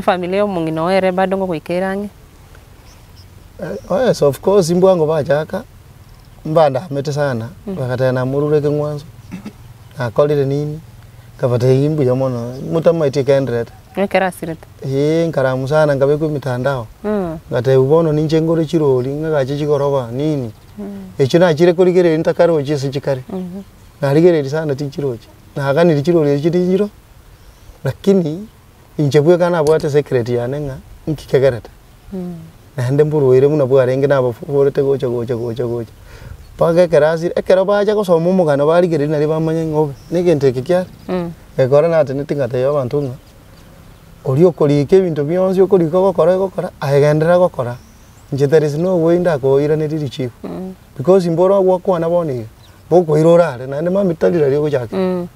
Familia omong'ina oere bado ngogoikerange. Oh yes, of course imbwango bachaka mbanda amete sana bakatena murureke ngwanzo akolire nini kabate imbu yamono mutamaite kendret Nwekerasirete. nkaramu sana ngabe ku mitandao ngate ubono ninje ngore chiroli ngagache chigoroba nini echo nachire kurigere ntakaro chese chikare narigere sana tichiroje naganira chiroli chitijiro lakini injebwe kana bwate secret yanenga nkikegereta nande mburuire muna bwarenge nabo forete gocha paga kerasi ekero baja ko somo mugano barigere nari bamanye ngobe nigente kikyari ekora nate nitingate yo bantunga ori okorike bintu byonse okorika gokora agendera gokora nje there is no way ndakoira ne riri chief because imbora gwakwana boni boko irorare nande mamitalira ryo gochake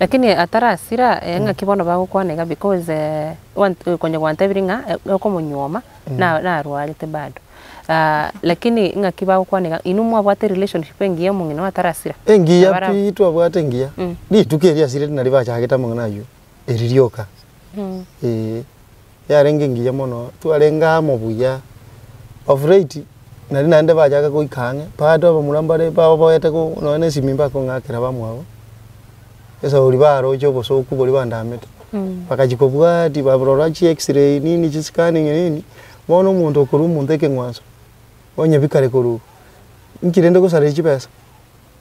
lakini atarasira nga kibono bagukwanega because konye gwantebiringa okomunyoma na rwalite bado lakini nga kibagukwanega inumwa bwate relationship engiye mungino atarasira engiya pitu abwate engiya ni tukeria sire nari bachageta mungana yo eririoka yarenge engiya mono twarenga mobuya of rate nari nande bajaga goikange bado abamurambare baba boyete ko none simimba ko ngakira bamwabo esa uri baro cyo bosoku bori bandamete bakajikobwa di babrora chi x-ray nini chi scanning nini bono umuntu okuru umuntu ekengwaso onye bikare kuru nkirende gusare chi pesa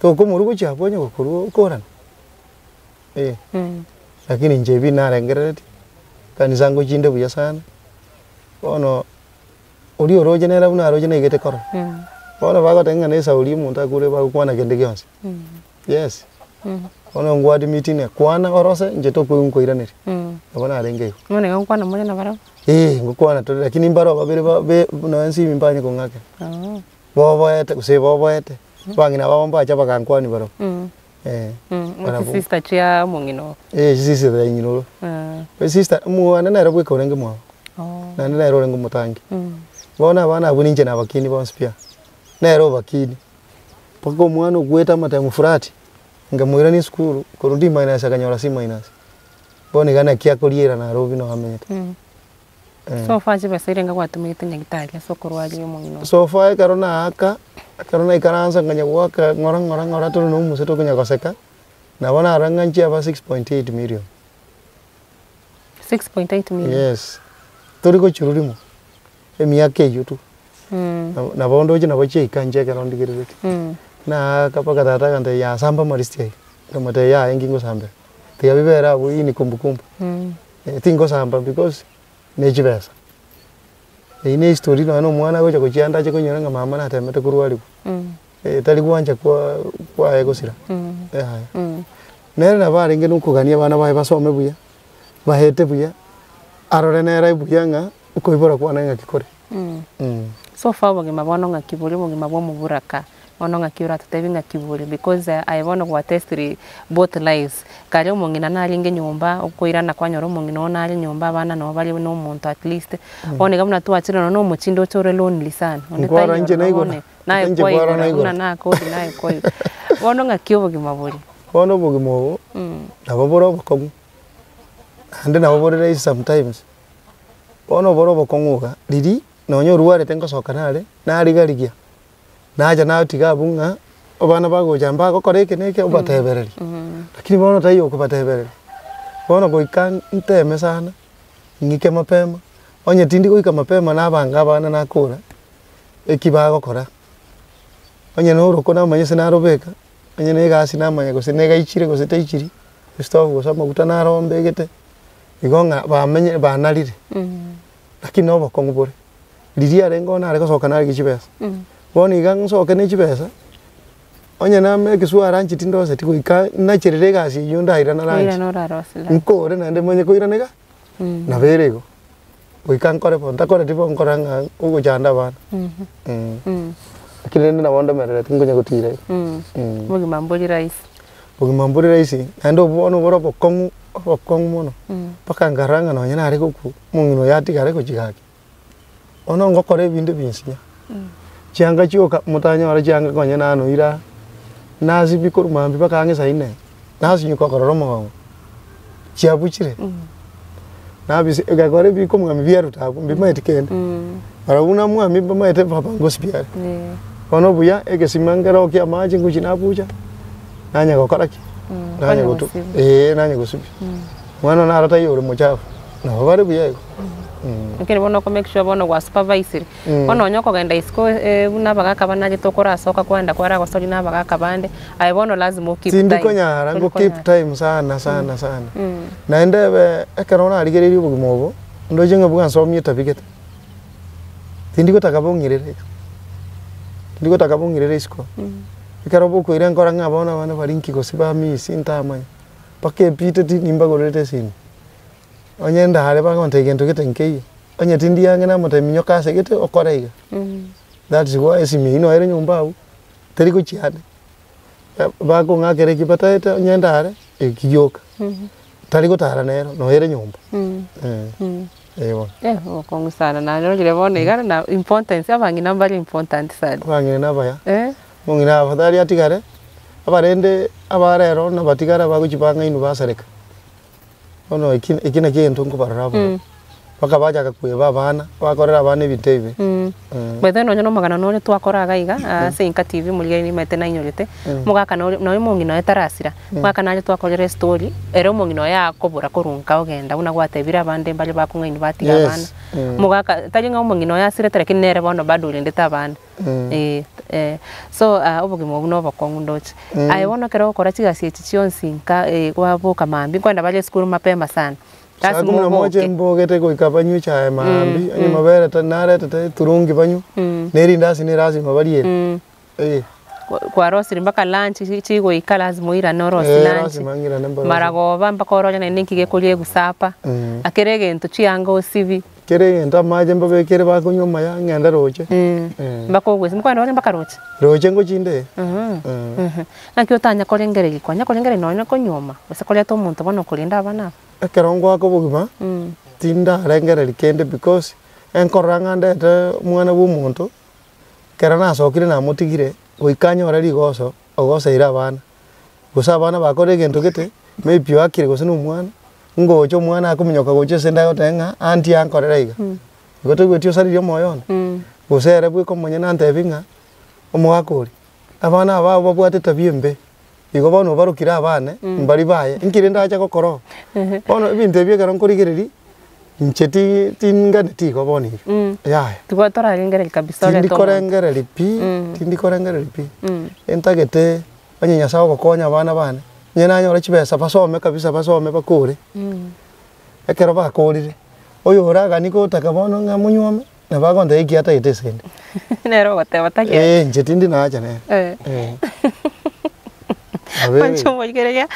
to ko murugo cha bonye gukuru ukorana lakini nje binarengereti kanisa ngo chinde buya sana bono uri oroje nera buna oroje negete koro bono bagotenga nesa uri umuntu akure bagukwana kende gyonse yes ono ngwadi meeting kwana orose nje to kwunko iranire abana arenge none ngakwana mone na barabo ngukwana to lakini mbaro babere babe nansi mimpanye ko ngake bobo ete kuse bobo ete bangina babamba acha bakankwani baro sister chia mungino sister da nyino sister muwana na rabwe ko renge mwa na na ro renge mutangi bona bana buninje na bakini bonspia na ro bakini pako mwana gweta mata mufurati ngamwira ni skuru kurundi minus akanyora si minus bone gana kia kuriera na robi no hamete so far jiba sirenga kwatumite nyagitalia so kurwaje mungino so far karona ikaranza nganya waka ngora to no museto kunya koseka na bona aranga nchi aba 6.8 million 6.8 million yes toriko chururimo emiyake yutu na bondo jina bache ikanje karondi gerete na kapaka tata kante ya samba maristia kama te ya engingo samba te ya bibera bu ini kumbukumbu tingo samba because neji besa ine story no mwana gocha kuchianda che kunyora nga mama na temete kurwali tali kuanja kwa egosira nere na bari ngenu kugania bana bae basome buya bahete buya arore nera buya nga ukoibora kwana nga kikore so far bagima bono nga kibuli bagima bo muburaka ono nga kiura tutebi nga kibuli because I want to test both lives kale omongina na alinge nyumba okoirana kwa nyoro omongina ona ali nyumba bana no bali no muntu at least one gamna tu achira no muchindo chore lonely sana one tayi nje naigona nae kwa na kodi nae kwa ono nga kiyobo gimabuli ono bogimo naboboro bokomu ande nabobore sometimes ono boro bokonguga didi nonyo ruare tengo sokanale na rigarigia naja na tiga bunga obana bago jamba ko koreke neke obatebereri lakini bono tayo ko batebereri bono ko ikan nteme sana ngike mapema onye tindi ko ikamapema na banga bana na kora ekibago kora onye no ro kona manye sina robeka onye ne gasi na manye ko sine ga ichire ko site ichiri stove ko sama gutana rombe gete igonga ba menye ba nalire lakini no bakongo bore liria rengo na reko sokana gichibesa boni gang so kene chibesa onye na me kiswara nchi tindo se tiko ika na cherere ga si yunda ira na ranchi nko re na ndemo nye ko ira nega na berego ko ikan kore ponta kore tipo nkoranga ugo janda bana kilende na wanda mere tingo nya gutire bogi mamboli rice ando bono boro bokongu mono pakangaranga no nyana reko ku mungino yati gare ko chigaki ono ngokore binde binsinya chianga chioka mutanya wala chianga konya nano ira nazi bikuru mambi bakange saine nazi nyuko kororo mo chiabuchire na bisi gakore bi ko mwami bia rutabu mbi maite kende ara una mwami mbi maite papa ngospiare kono buya egesimangara okia maji nguchina buja nanya gokoraki nanya gotu nanya gosubi mwana na arata yore muchafu na bari buya Nkiri bono ko make sure bono wa supervisor bono nyoko genda isko una bagaka banaje tokora soka kwenda kwara gosoli na bagaka bande ai bono lazima keep time tindi konyara ngo keep time sana naende be ekarona arigereri bugimobo ndoje ngabuga nsomye tabigete tindi gotaka bongirere isko ikarobo ko iren kora ngabona bana barinki gosiba mi sintamanya pake pite nimba gorete sin onyenda hare ba konte gento getenkei onye tindi yange na mota minyoka segete okorega that is why simi ino ere nyumba u teri ko chiade ba ko ngakere kipataete onyenda hare ekiyoka tari ko tara nero no ere nyumba okongu sana na nyo jire bono igara na importance abangi nambari important sana abangi nabaya mungi na afadhali atigare abarende abarero na batigara baguchipanga inu basareka ono ikina kintu nkubarabo paka baja kakuye babana bakorera abana bitebe bethe no nyono magana no twakoraga iga Sinka TV muri ni mete na inyorete mugaka no mungi no etarasira mugaka na twakorera story ero mungi no ya kobura kurunka ogenda una gwatebira abande mbali bakunga ini batiga abana mugaka tajinga mungi no ya sire tereke nere bono bado lende tabana so obugimo no bakongu ndoche ai wono kero kora chigasi chichon Sinka gwabuka mambi kwenda bale school mapema sana Sagumna moche mbogete ko ikabanyu cha mambi anyi mabere tanare tete turungi banyu neri ndasi ne razi mabariye kwa rosiri mpaka lunch chigo ikala azmuira no rosi lunch maragoba mpaka oroja na ninki gekolie gusapa akerege nto chianga osivi kerege nta maje mbabe kere bakunyuma ya ngenda roche mbako gwese mkwanda wale mpaka roche ngo chinde nakiotanya kolengere kwanya kolengere no konyoma usakolia to muntu bono kulinda abana ekerongo ako bugima tinda rengere likende because enkoranga ndete mwana w'umuntu kera nasokire na mutigire goikanyora rigoso ogosa ira abana gusa abana bakore gento gete maybe wakire gose n'umwana ngocho mwana akuminyoka goche senda yotenga anti ankorera iga gote gwetio sari moyone gusere bwe komonye nante binga omwakori abana aba babwate tabiembe igo bono barukira abane mbari baye inkire ndacha gokoro bono binte bye garon kurigereri ncheti tingane tigo boni ya tugo tora ngere kabisa le to tindi korengere pi entagete anyenya sawo gokonya abana bane nyena nyora chibesa basome kabisa basome bakure ekero bakorire oyo oraga niko takabono ngamunywame na bagonde ikiata itesende nero gote batake ncheti ndi naacha ne Pancho moigereria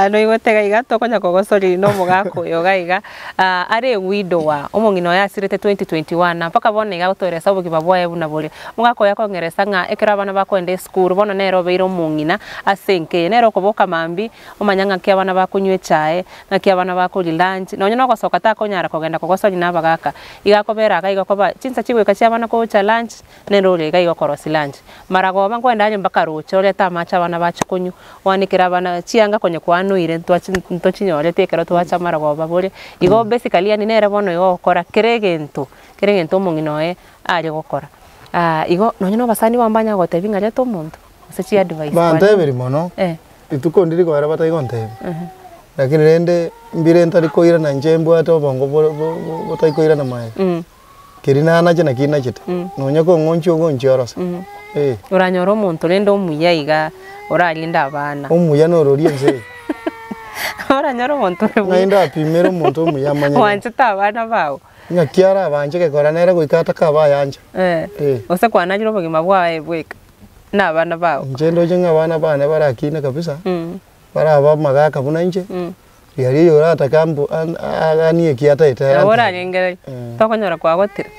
no igotega iga tokonya kogosori no mugako yoga iga are wido wa omongino ya sirete 2021 mpaka bona iga utoresa bugiba bwaye buna bole mugako yako ngeresa nga ekera abana bakwende school bona nero beiro mungina asenke nero koboka mambi omanyanga kia abana bakunywe chae na kia abana bakuri lunch no nyono gosoka ta konyara kogenda kogosori na bagaka iga kobera ga iga koba chinsa chigwe kachi abana ko cha lunch nero le ga iga korosi lunch marago bankwenda anye mpaka rocho le ta macha abana bachukunyu wanikira bana chianga konye kwanuire ntochinyore tekero twacha marago babore igo basically ani nere bono igo kora keregento mungino ari gokora igo nonyo basani wambanya gotebinga le to muntu sechi advice bante beri mono itukondiri ko ara batai konte lakini rende mbire ntari koira na njembo ato bongo botai koira na mai kirina na jena kina chite nonyo ko ngonchi oros uranyoro muntu rende omuya iga orarinda abana omuya no rorie nse oranyoro muntu ngainda pimero muntu omuya manya wanchita abana bawo ngakiara abanje ke koranera goikata ka bayanja ose kwanajiro bugima bwawe bweka na abana bawo njendo jenga abana bane barakina kabisa baraba magaka bunanje yari yora atakambu ani ekiata ita ora ngengere tokonyora kwa gotira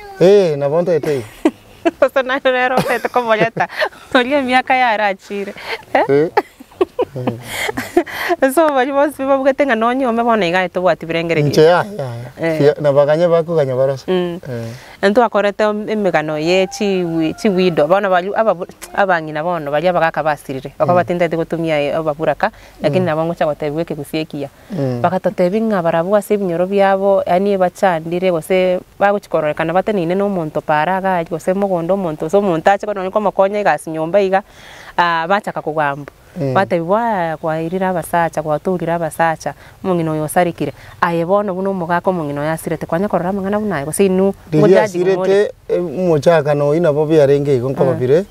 na bonta ite ose na rero tete komoleta olie miaka ya arachire So bari bose babugate nga nonyome bona igaye tobwati birengere nche ya na baganya bakuganya barosa ento akorete emigano ye chiwido bona bali abangina bono bali abagaka basirire bakabatindete gutumia ababuraka lakini nabongo chagotebiwe kegusiekia bakatotebinga barabwa sebinyoro byabo yani bachandire gose baguchikorekana batenine no muntu paraga gose mugondo muntu so muntu ache kono ko makonya igasi nyomba iga bachaka kugamba batebwa kwairira abasacha kwaturira abasacha mungino yosarikire ayebono buno mugako mungino yasirete kwanya korora mangana bunaye gose inu yasirete muchaka no ina bo byarenge igonko babire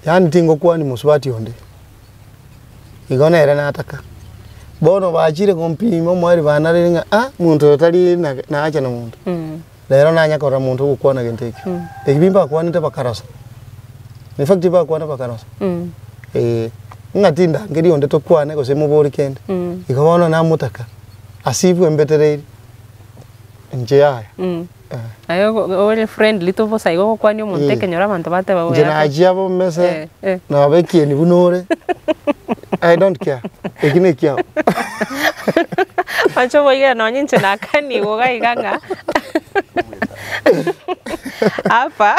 yani tingo kwani muswati onde igona era nataka bono bachire kompimo mwari banarenga muntu otali na acha na muntu lero nanya korora muntu gukwana genteke ekibimba kwanite bakarasa in fact ba kwana bakarasa ngatinda ngiri onde tokwane gose mubori kende ikabona na mutaka asibwe mbetereri nje yaya ayo ole friendly to vosa igo kwani omuntu tekenyora abantu bate bawe jena ajiabo mese na bekie ni bunore I don't care ekine kia acho boye no nyinche nakani woga iganga apa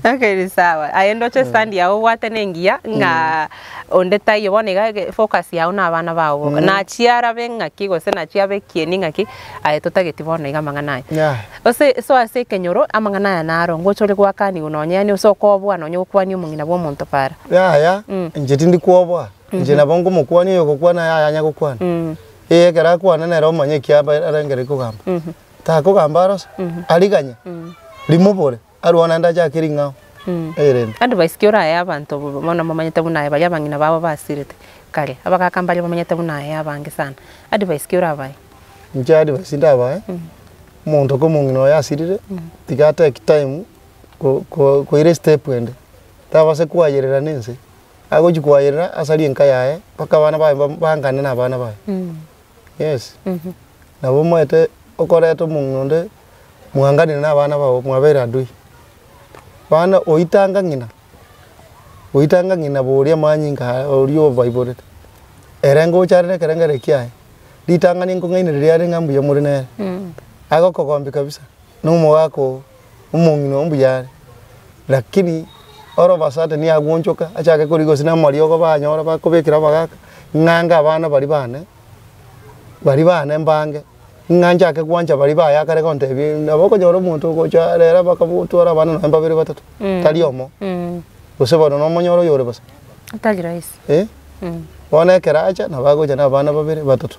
okay sawa ayendo che stand yao watenengia nga onde tayo bonega focus yao na bana bawo na chiara benga kigo se na chia bekie ninga ki ayetota getibona iga mangana ose so ase kenyoro amangana ya naro ngochole kwakani unonya ni so kobwa no nyokwani umungina bo muntu para ya njeti ndi kobwa nje na bongo mukwani yo kokwana ya nya kokwana kera kwana na roma nye kiaba arengere kugamba ta kugamba ros aliganya limubore arwana ndaja kiringa advice kiora ya abantu bona mamanyete bunaye bali abangina babo basirite kale abakakambali bamanyete bunaye abange sana advice kiora bai nje advice ndaba muntu ko mungino yasirire tigata time ko ire step ende tabase kwayerera nense ago jikwayerera asali enka yae paka bana bangana na bana bae yes na bomwete okoreto mungonde muangani na bana bawo mwabera adui bana oitanga ngina boria manyinga orio bible erengo charene kerengere kiae litanga ningo ngaine riare ngambu ya murine ago kokombi kabisa numo wako umungino mbuyare lakini oro basate ni agunchoka achake kurigo sina mario ko banyora bakobekira bagaka nganga abana bari bane mbange nganja ke kwanja bari baya kare konte naboko nyoro muntu ko charera bakabutora bana no mbabere batatu taliomo usebona no monyoro yore basa tali rais bona keracha na bago jana bana babere batatu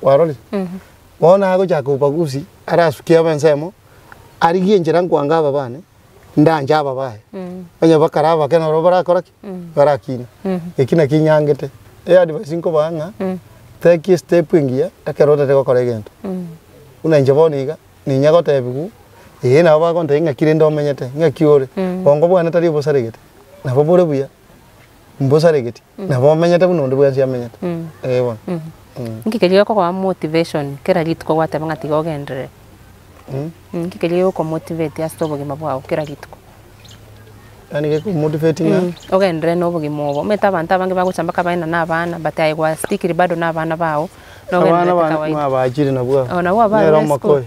waroli bona ago jako bagusi arasukia bensemo arigie njira nkwanga aba bane ndanja aba bae banya bakaraba kena robara koraki barakina ekina kinyangete advice inko banga take step ingia akerote teko koregento una njaboniga ni nyago tebigu na ba konte inga kirendo menyete inga kiore bongo bwana tari bosaregete na bobore buya mbosaregete na bo menyete buno ndo bwa sia menyete bona ngikeliyo ko motivation kera litko gwate bangati gogendere ngikeliyo ko motivate astobo gimabwa kera litko ani ke motivating ogendere no bugimobo meta banta bange baguchamba kabaina na bana bataye gwa stikiri bado na bana bawo no gendere bana bajiri na bwa ona wa ba era makoi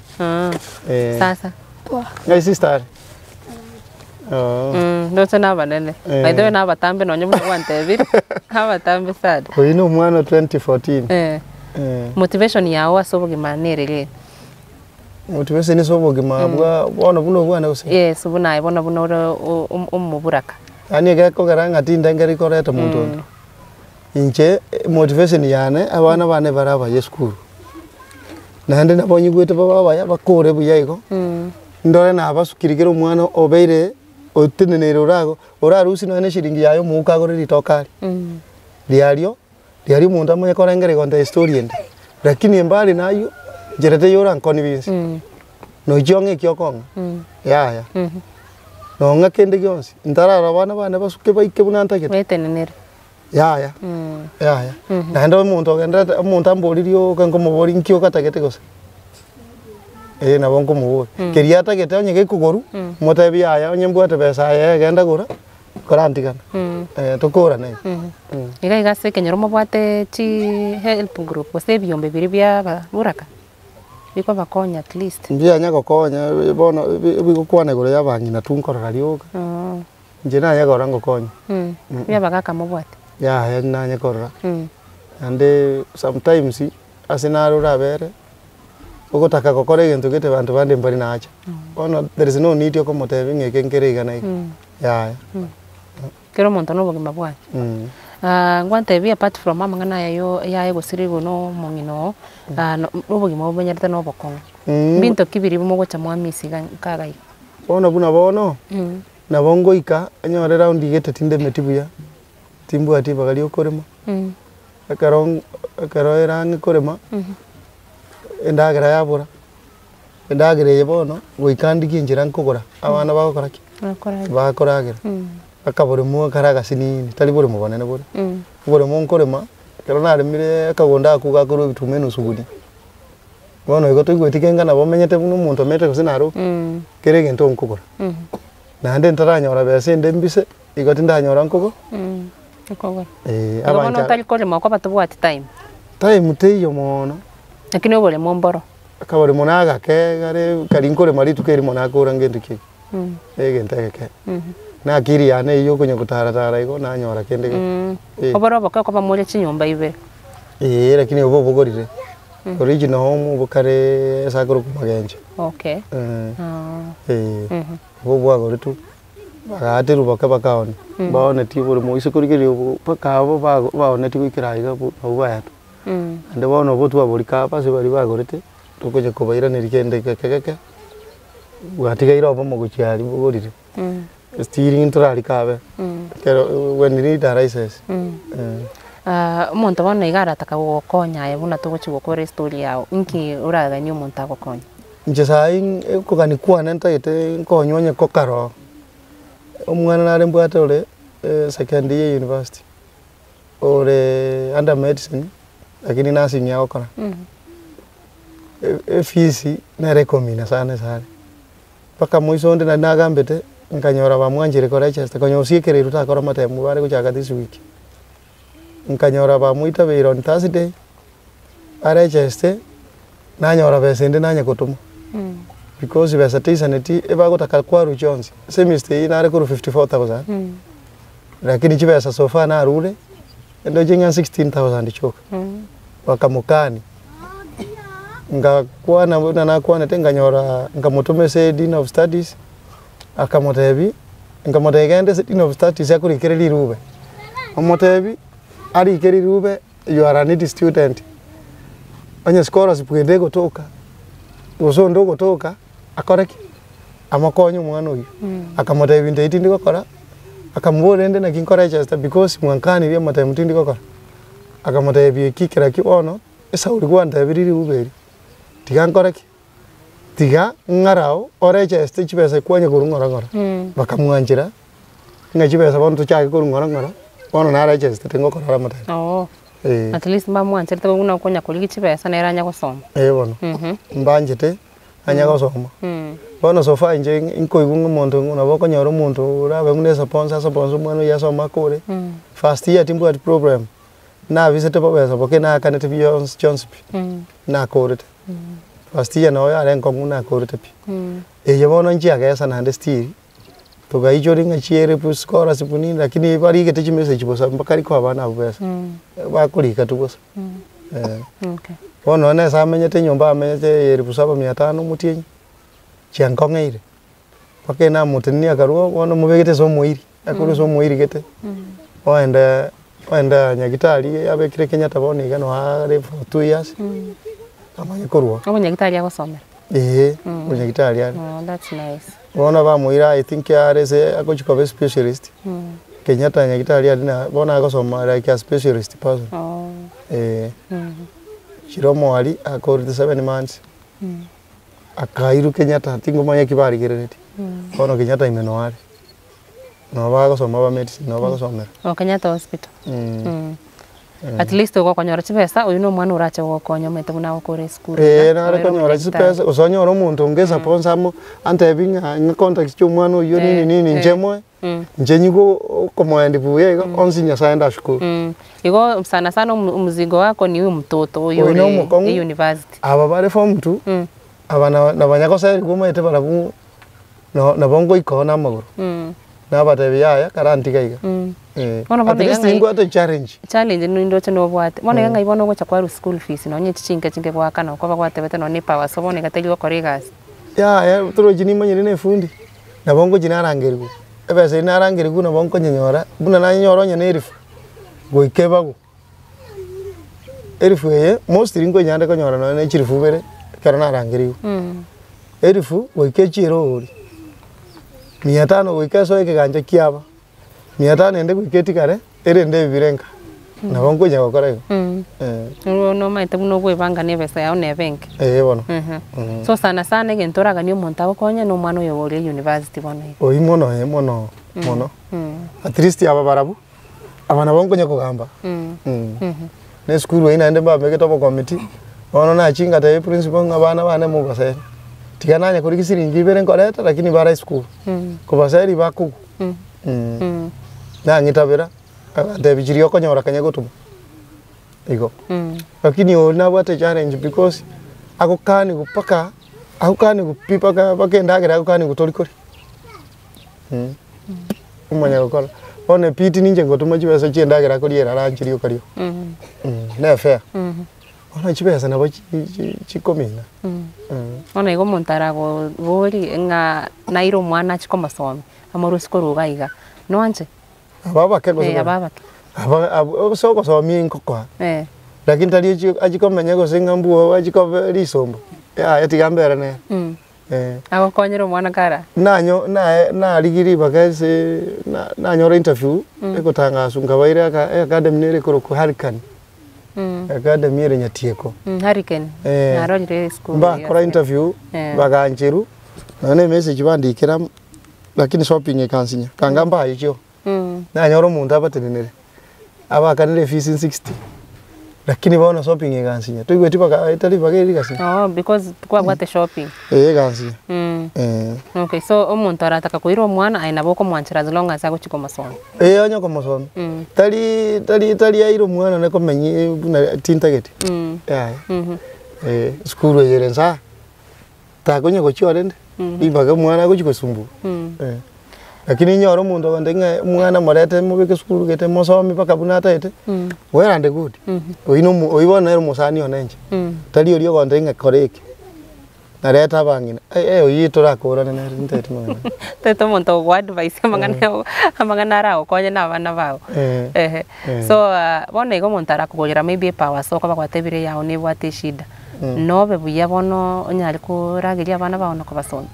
sasa ngai sister ndo tena banene by the way na batambe no nyomu kwante biri abatambe sad ko ino mwana 2014 motivation yawo asobo gimanere motivation ni sobo gimabwa bona buno bwana use yes buna ibona buno umuburaka ani gako garanga tinda ngari koreta muntu inche motivation yane abana bane baraba yeskuru nande nabonye gwete baba ya bakore buyayiko ndore na abasukirigero umwana obeire otenenere urago urarusi no ene shiringi yayo mukagore litokali liario muntu amwe korengere konta story ende lakini embali nayo jerete yora convenience no jonge kyokonga ya no ngakende gyonsi ntarara bana basuke baike bunanta kete wetenenere ya na ndo muntu agenda muntu amboririo kanko mubori nkyo katagete gose na bonko mubori keriata gete onye gekugoru mutebi aya onye mbwate besa aya genda gura tukorandigana tukurane iga igase kenyoro mobwate chi help group gose ebiombe biri bia buraka biko bakonya at least mbia nyagokonya bono bigukwane gore yabangina tunkorora rioga nje nanya gora ngokonya bia bagaka mobwate ya nanya korora and sometimes asinaro rabere ogotaka gokora egento gete bantu bande mbari nacha bono there is no need yo komotebe ngeke nkerega na ya kero monto no bogima bwate ngwante bia apart from mama ngana ya egosirigo no mongino no bogima obenyarete no bokongo binto kibiri bumogocha mwamisi kagai bono buna bono na bongo ika anyore round igete tinde metibuya timbu ati bagali okorema akaro erang korema endagera yabura endagera yebono goikandiki njira nkogora abana bagokora ki bakoragira akabore mu karaga sinini tali bore mubone ne bore bore mu nkorema kero narimire akagonda akuga koro bitumeno sugudi bono igoto igwetikenga nabo menyete buno muntu mete kusinaro kere gento nkogora nande ntaranyora bese ndembise igoti ndanyora nkogora nkogora abana tali kore mako batubwati time teyo mono lakini obole momboro akabore monaga ke gare karinkore mari tukeri monaka urangende ki egenteke na kiri yane iyo kunyo kutara igo nanyora kende oboro bako ko bamule chinyomba ibe lakini obo bogorire original home bukare sakuru kumagenje okay obo bwagore tu bagate rubaka bakaone baone tibore mo isekurigiri obo bakabo baone tikuikira iga obo yato ande bono bo tuwa bolika pase bari bagorete tukoje kubaira nerikende kekeke bwatiga iro obo moguchiari bogorire steering turari kabe kero when you need arises umuntu bona igara takagokonya ebuna tugochi gukora story yao inki uragani umuntu agokonya nje sai kugani kwana ntayete nkonyonye kokaro omwana nare mbwate ole second year university ore under medicine lakini nursing yao kora fisi na rekomina sana paka mwiso nde na nagambete nkanyora bamwanjire ko Leicester konyosikere iruta kora matemu bare kuchaka this week nkanyora bamwita be on Thursday Leicester nanyora besende nanya kutuma because besa tisaneti ebagotaka kwa Ruchonzi semester ina rekuru 54,000 lakini chibesa so far na rule ndo jenga 16,000 choka wakamukani ngakwa na kwa natenganyora ngamutume se Dean of Studies akamotebi ngamotegende se Dean of Studies yakurikere rube omotebi ari keri rube you are a needy student anya scholars pwende gotoka uso ndo gotoka akoreki amakonyo mwana uyu akamotebi ndeti ndikokora akamubore ende na kinkora Leicester because mwankani bya matamuti ndikokora akamotebi kikira kibono esa uri gwanda biriri uberi tigankoreki tiga ngarao Leicester chibesa kwanya kurungora bakamwanjira ngachibesa bonto chake kurungora bono na Leicester tengokora mata at least bamwanjira taguna konya kuligi chibesa na eranya gusoma bono mbanjete anya gusoma bono sofa nje inkoigunga muntu nguna bokonyora umuntu urabe ngune sponsor mwana yasoma kore first year timbu at program na visite babesa boke na kanete Jones na korete first year no ya renko nguna korete pi bono nchi agesa na ndestiri toga ijori ngachiere pu skora sipuni lakini bari gete chimese bosa mbakari kwa bana bubesa bakulika tubosa okay bono na samenyete nyomba amenyete yeri pusaba 500 mutienyi chiankongeire pake na mutini akaruo bono mubegete so muiri akuru so muiri gete oenda nyagitari abekire Kenyatta bono igano are for 2 years amanye korwa nyagitari agosomera nyagitari ari that's nice bono bamuira I think are se akochikobe specialist Kenyatta nyagitari ari na bono agosoma like a specialist person Chiromo ali akori 7 months akairu Kenyatta tingo manya kibari gereti bono Kenyatta imeno ari no bagosoma ba medicine no bagosomera Kenyatta hospital at least uko konyora chipesa uyu no mwana uracha gukonyo mete buna ukore school na konyora chipesa usonyora umuntu unge sponsor mo antebinga nga contact cy'umwana uyu nini njemwe njenyigo komoendi buye onsinya saenda school igo sana sana umuzigo wako ni uyu mtoto uyu university aba bare form 2 abana nabanyako sari kumete barabu na bongo ikona maguru na batebi yaya karanti kaiga at least ingo to challenge ndo chano bwate mona yanga ibono gocha kwa school fees no nye chinke bwakana ko bagwate bete no nipa wasobone gateli ko regas ya tro jini manyine ne fundi na bongo jina rangerigu ebe se na rangerigu na bongo nyonyora buna na nyoro nya nerifu go ikebago erifu ye most ringo nyande ko nyora no ne chirifu bere karana rangerigu erifu go ikechiro ori 500 wikeso ekiganja kiaba 500 ende wiketi kare erende birenga na bongo nya gukora yo no maite buno gwibanga ne besa yao ne benki bono so sana sana gentoraga ni umuntu agokonya no mwana uyo wori university bono oyi mono at least aba barabu abana bongo nya kugamba ne school we ina ba mege tobo committee bono na chinga te principal ngabana bana mu base tikananya kuri kisiringi bere nkoreta lakini bara school ko baseri baku na ngitabira ande bijirio ko nyora kanya gotumo iko lakini ona bwate challenge because akokani kupaka akokani kupipaka bakenda agera akokani kutolikori umanya gukora one piti ninje ngotuma chibesa chienda agera kuri era ranchirio kario na fair ona chibesa nabo chikomina ona igo montarago gori nga nairo mwana chikoma somi amoro sikoro gaiga no anje ababa kego ababa soko somi nkokwa lakini tali ajikomenya go singambu ajiko lisombo ya tigambera ne abo konyero mwana kara nanyo na ligiri bagase nanyo interview ekotanga sunga baira academy nere koroku Hurricane academy ere nyatieko Hurricane narorire school ba kora interview baganjiru none message bandikira lakini shopping ekansinya kangamba icho nanyoro muntu abatenere abakanire fees 60 lakini baona shopping ekansinya twigweti baka itali bageri kasi because kwa bwate shopping ekansinya okay so omuntu arataka kuira mwana aina boko mwanchira as long as agochiko masomo onyo ko masomo tali airo mwana ne komenye buna tintageti school yerensa ta konye ko chiorende ibaga mwana gochiko sumbu lakini nyoro muntu wandenga mwana marete mubike school gete mosomi paka bunata ete wera ande good oibona ero musani onenje tali orio gondenga koreke nareta bangina oyitora korana na ntete mwana teto muntu wa advice amangana arao konye na bana bao so bona igo muntu arakugurira maybe power so kwa kwatebire yao ne bwate shida no bebuya bono onyari kuragiria bana bao no kubasoma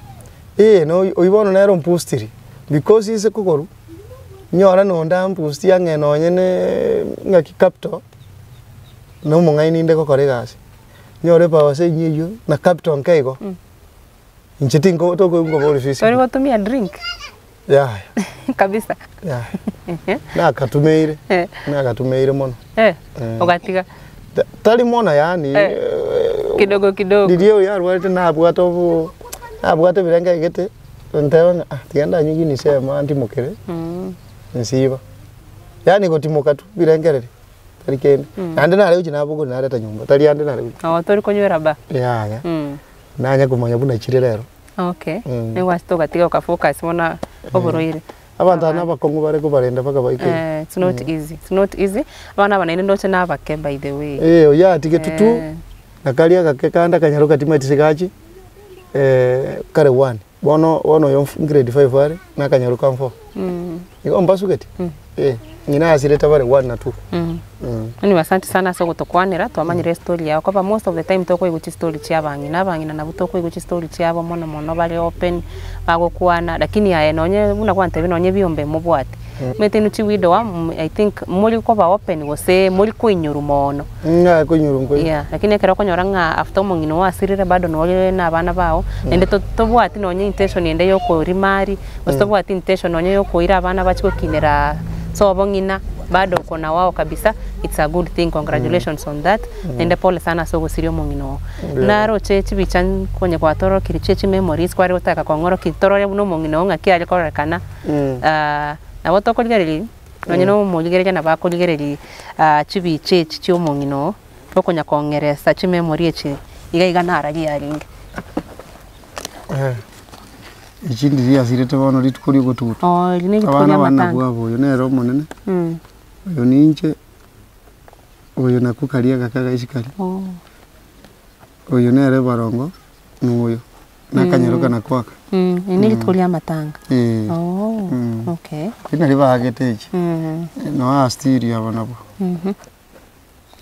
no oibona nero mpustiri because ise kugoru nyora no ndampusti yange no nyene ngaki capital no mungaini ndeko kore gasi nyore pa wase nyiyo na capital nkego nchiti ngo to ko ngo boli fisi tori watumia drink kabisa na katumeire mono ogatiga tali mona yani kidogo didio ya rwate na abwate birenga igete ntewa tienda nyingi ni sema anti mukere nsiba yani gotimoka tu birengerere tarikeni ande na leo jina bugo na leta nyumba tali ande na leo tori konywera ba nanya kumanya buna chire rero okay ne wasto gatiga ukafocus mona oboroire abantu na bakongo bare ko barenda baka baike it's not easy abana bana ine ndoche na bake by the way oya tige tutu nakalia kakekanda kanyaruka timati sigachi kare 1 bono yo grade 5 are na kanyaruka 4 iko mbasuketi nyina asireta bare 1 na 2 ni asante sana so gutokwanira twamanyire story yao kwa most of the time toko iguchi story chia bangina na butoko iguchi story chia bo mono bale open bagokwana lakini yae nonye buna kwante binonye biombe mubwati metenu chi wido wa I think muri ko ba open gose muri kwinyuru mono kwinyuru ngwe lakini ekero konyoranga after mungino wasirire bado no na bana bao ende to bwati nonye intention ende yo ko rimari gose bwati intention nonye yo ko ira bana bachiko kinera so bongina bado kona wao kabisa it's a good thing. Congratulations on that. Nende pole sana so gusirio mongino. Naro chechi bichan kwenye kwa toro kirichechi memories kwa rota ka ngoro kitoro ya buno mongino ngaki ali korekana. Na woto koligeri nonyino muligeri na ba koligeri chibi chechi chi mongino okonya kongeresa chi memory chi iga nara yaringe. Ichindi ya sirete bono litukuri gotutu. Ni gituri amatanga. Bwabo yo nero monene. Yo ninje. Oyo nakukalia gakaga isikali. Oyo nere barongo nuyo. Nakanyeruka nakwaka. Ni gituri amatanga. Okay. Ina riba hageteji. No astiri abonabo.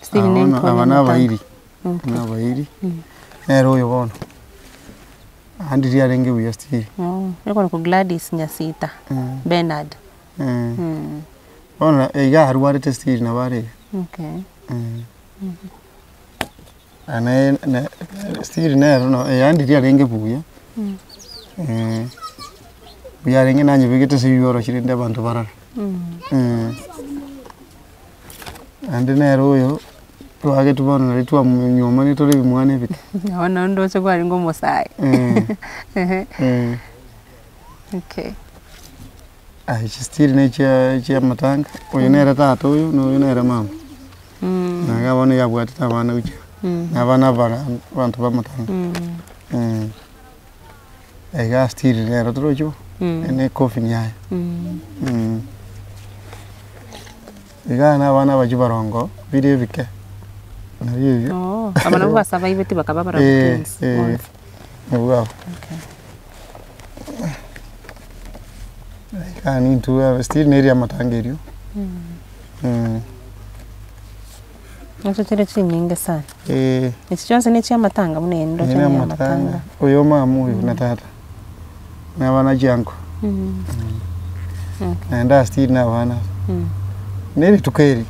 Stili nene abana bahiri. Na bahiri. Nero oyo bono. Andi ya renge buya stiri. Yoko ko Gladys Nyasita. Bernard. Ona ega haruare testiri na bare. Okay. Ana stiri nero no andi ya renge buya. Buya renge nanye bigete se yoro shirinde abantu barara. Andi nero yo twage tubona nari twa nyoma ni tore bimwane bike. Ona ndo se kwari ngo mosai. Okay. Stiri ne chia matanga. Oyo nera tato oyo no oyo nera mama. Naga bana ya bwatita bana uchi. Abana bantu ba matanga. Ega stiri nera trojo. Ene coffee nyayo. Ega na bana bajibarongo bide bike. Abana basaba ibeti bakababara bukinzi. Wow. Okay. Kani tu stiri neri amatangerio. Nacho tere chinyinga sana. Ichonse ne chia matanga munendo chia matanga. Oyo mamu uyu na tata. Na bana jango. Naenda stiri na bana. Neri tukeri.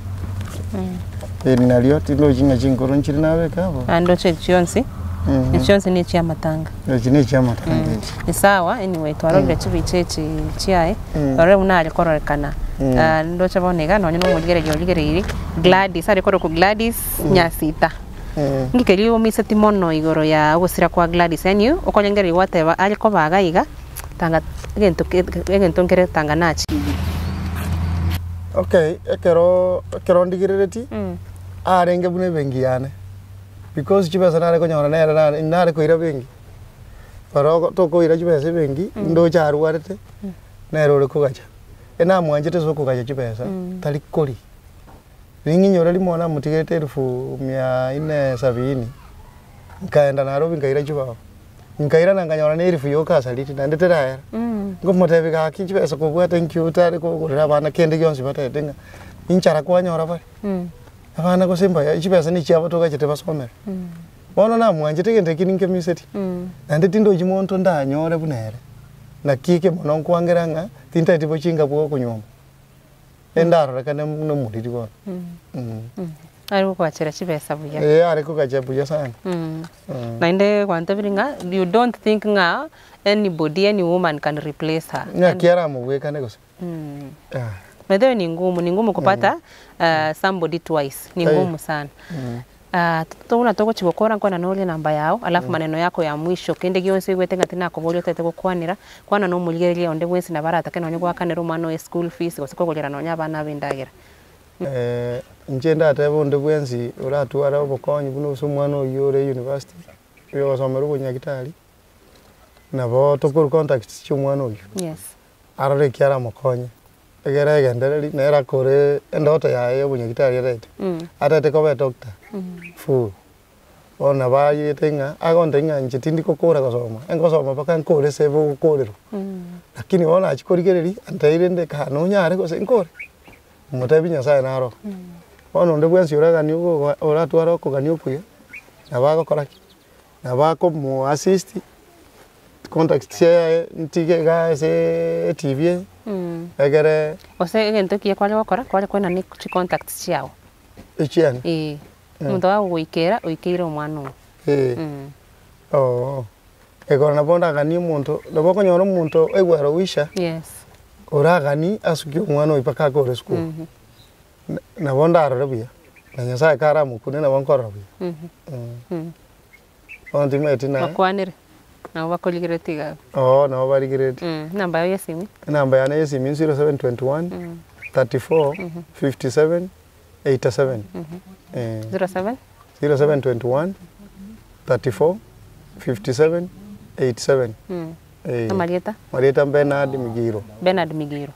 Nalio tilo jinga jingoro nchiri nawe kabo. Ando chonse. Ichonse ne chia matanga. Ne chia matanga. Ni sawa anyway twarogera chibichechi chiae. Ore una ali kororekana. Ndo chabonega no nyino muligere Gladys ari koro ku Gladys Nyasita. Ngikeli omise timono igoro ya gusira kwa Gladys yani okonyengeri wateba ali ko bagaiga tanga gento ngere tanga nachi. Okay, ekero ndigirereti. Arenge bune bengi yane. Because chibesa nare ko nyora nare ko ira bengi. Pero to ko ira chibesa bengi ndo charu arete. Nero re ko gacha. Ena mwanjete soko gacha chibesa. Tali kori. Ringi nyora limona mutigete 1470. Nkaenda Nairobi nkaira chibao. Nkaira nanganyora ne rifu yoka saliti ndete daera. Ngomotebe ga kichibesa ko bwa thank you tare ko gorera bana kende gyonsi batete nga. Inchara kwa nyora bari. Abana ko simba ya chibesa ni chiaba to gacha te basomera. Bono na mwanjete kende kininke miseti. Ande tindo jimonto ndanyore bunere. Na kike mono kwangeranga tinta tipo chinga bwo kunyoma. Endaro rekane no muriri bona. Ari ko achira chibesa buya. Ari ko gacha buya sana. Na inde kwanta biringa you don't think nga any woman can replace her. Na kiara muweka negose. Medewe ni ngumu kupata somebody twice. Ni ngumu sana. Tutuna toko chibokora kwa nanole namba yao alafu maneno yako ya mwisho kende gionse gwetenga tina kobolyo tete kokwanira kwana no muligeria onde bwensi na barata kene onye gwakanira umano school fees gosiko kolera nonya bana bindagira. Njenda atebo onde bwensi uratwara obokonyi buno somwana oyore university yo somero bunyagitari nabo tokor contact chumwana oyo. Yes. Arore kiara mokonye egera gendereri nera kore endoto ya bunyagitari rete atete ko be doctor fu ona baye tenga agonde nganje tindi kokora gosoma engosoma paka nkore sebo gukorero lakini ona achikorigereri antairende kano nyare gose nkore mutabi nyasaye naro ono nde bwensi uraga ni ugo oratwara ko gani ukuye nabago koraki nabako mu assist contact share ntige ga se TV egere ose ngento kiye kwale wakora kwale kwena ni contact ciao echian muntu wa guikera uikira omwana egora na bonda gani muntu nabako nyoro muntu egwaro wisha yes ora gani asuki omwana ipaka ko school na bonda arore buya na nyasaye kara mukune na wankora bi on timeti na bakwanire na bakoligire tiga na barigire namba ya simu namba ya na simu 0721 34 57 87 0721 34 57 87 Marieta Bernard Migiro. Bernard Migiro.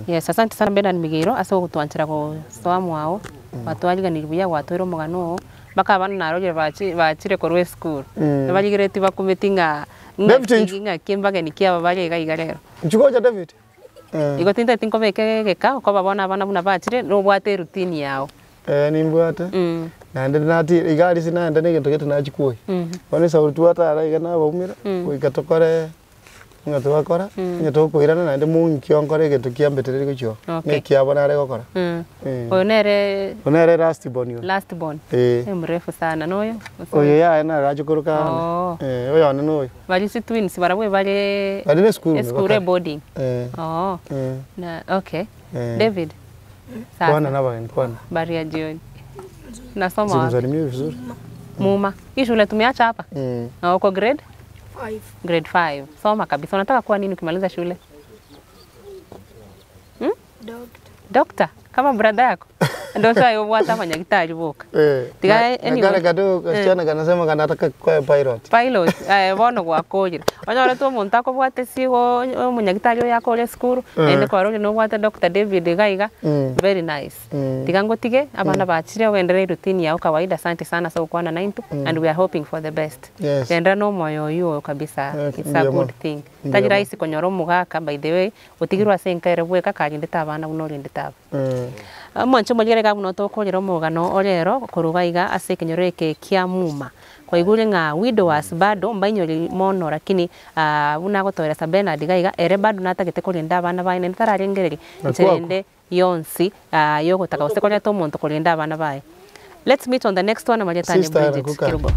Yes, asante sana Bernard Migiro asa gutwanchira ko swamu wao. Batwariganira buya gwatwiro mugano baka bana naroje bachire ko school. Nabarigire ti bakumetinga nga kimbaga nikia babari gaiga rero. Nchugoja David. Igo tinta tinko beke geka ko babona bana buna bachire no bwate routine yao. Nimbwate. Naende nati igari sinaenda negintu gitu nachikui. Bone sauri tuatara igana baumira. Ikatokore ngatu bakora nyeto kuirana naende munki onkore gitu kiambetereri gocho. Ne kiabona are gokora. Onere last born yo. Last born. Mrefu sana noyo. Oyo ya na gachukuruka. Oyo ne noyo. Bali si twins barabwe bali ne school. School boarding. Na okay. David. Sasa. Bwana na bwana kwana. Bari ya jioni. Nasoma wapi? Simsalimie vizuri. Muma. Hii shule tumeacha hapa? Na uko grade? 5. Grade 5. Soma kabisa. Unataka kuwa nini ukimaliza shule? Doctor. Kama brother yako. Ndio sasa yobwata manyagitari boka. Tiga anyway. Kado kasichana kanasema kanataka kuwa pilot. Pilot. Bono gwakojira. Onyora tu muntu akobwate sigo munyagitari yako ole skuru. Ende kwa role no bwata Dr. David Gaiga. Very nice. Tiga ngotige abana bachire wendere routine yao kawaida. Asante sana so kwa na 92 and we are hoping for the best. Tenda no moyo yuo kabisa. It's a good thing. Tajira isi konyoro mugaka by the way. Utigirwa senkere bweka kaginde tabana unolinde tab. Mwancho mwagire gabuno tokolera omugano orero kurugaiga ase kinyoreke kia muma kwa igure nga widowers bado mbainyori mono lakini buna gotwera sa Bernard Gaiga ere bado natagete kulinda abana baine ntararengereri nterende yonsi yo gotaka ose kolya to muntu kulinda abana bae. Let's meet on the next one. Maria Tanya Bridget Kirubo.